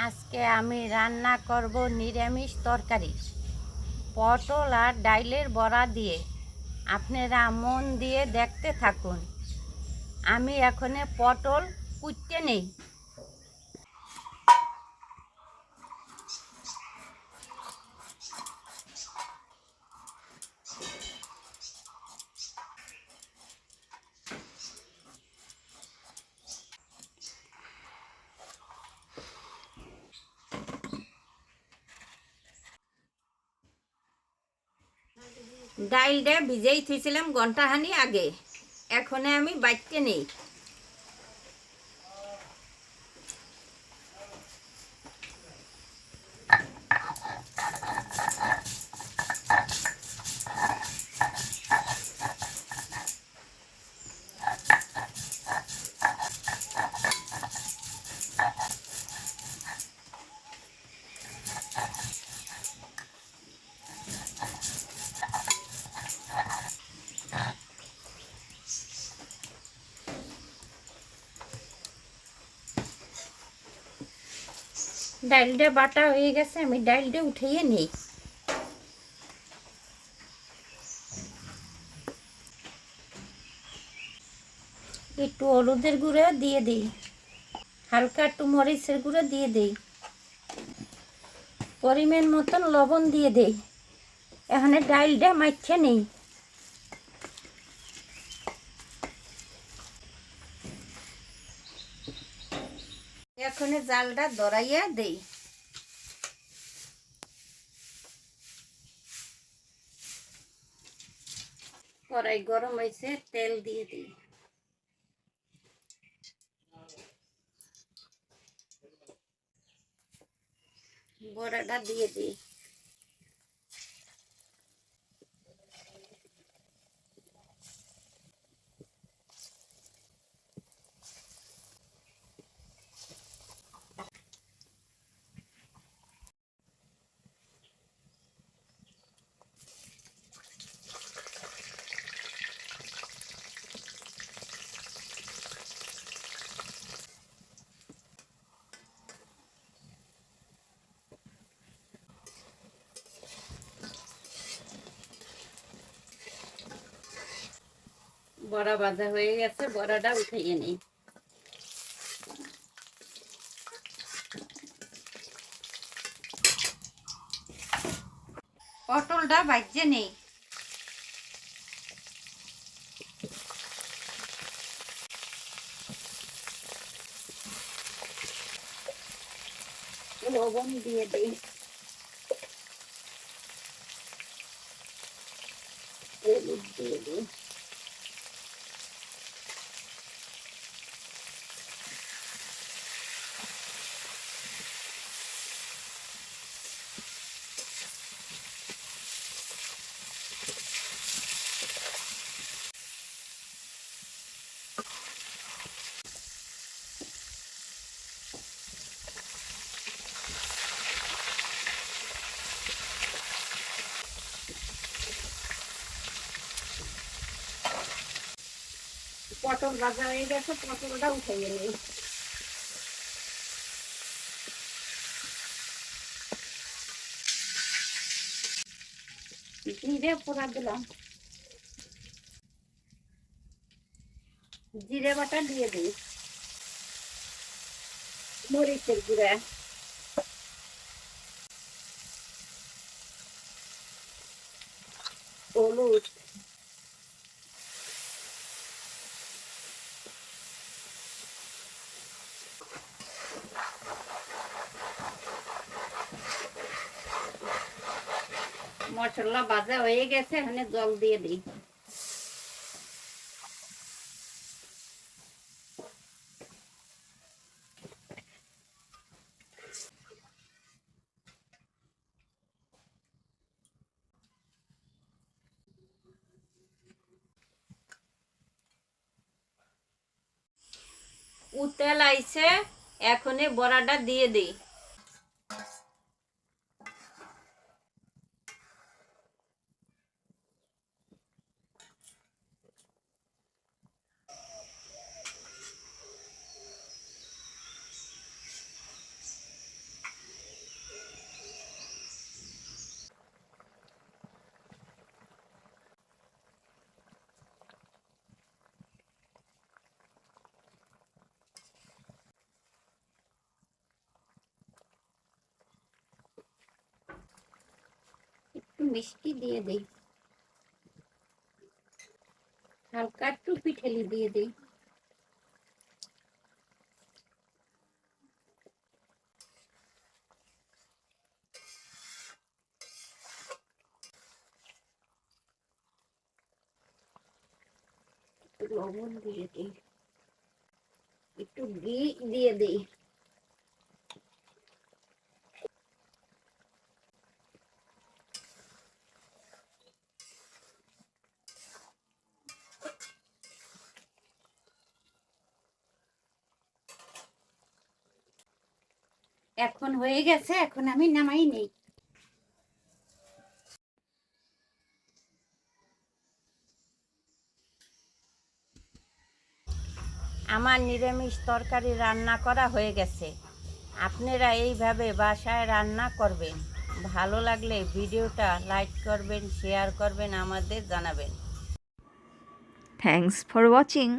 আজকে আমি রান্না করব নিরামিষ তরকারি, পটল আর ডাইলের বড়া দিয়ে। আপনারা মন দিয়ে দেখতে থাকুন। আমি এখানে পটল কুটতে নেই। ডাইলটা ভিজেই থুইছিলাম ঘন্টাখানি আগে, এখন আমি বাইটতে নেই। ডাইলটা বাটা হয়ে গেছে, আমি ডাইলটা উঠিয়ে নিই। একটু হলুদের গুঁড়ো দিয়ে দিই, হালকা একটু মরিচের গুঁড়ো দিয়ে দিই, পরিমাণ মতন লবণ দিয়ে দিই। এখানে ডাইলটা মাইখে নেই। এখন জালটা ধরাইয়া দেই। কড়াই গরম হয়েছে, তেল দিয়ে দিই। বড়াটা দিয়ে দিই। বড়া ভাজা হয়ে গেছে, বড়াটা উঠিয়ে নিই। পটলটা ভাজে নেই। লবণ দিয়ে দিই, হলুদ দিয়ে দিই। পটল ভাজা হয়ে গেছে, পটলটা উঠিয়ে নিই। জিরে পোড়া দিলাম, জিরে বাটা দিয়ে দিই, মরিচের গুঁড়া, হলুদ, মশলা ভাজা হয়ে গেছে, এখানে জল দিয়ে দিই। উতেল আইছে, এখন বড়াটা দিয়ে দিই। মিষ্টি দিয়ে দিই, হালকা একটু পিঠেলি দিয়ে দিই। একটু লবণ দিয়ে দিই, একটু ঘি দিয়ে দিই। এখন হয়ে গেছে, এখন আমি নামাই নেই। আমার নিরামিষ তরকারি রান্না করা হয়ে গেছে। আপনারা এইভাবে বাসায় রান্না করবেন। ভালো লাগলে ভিডিওটা লাইক করবেন, শেয়ার করবেন, আমাদের জানাবেন। Thanks for watching.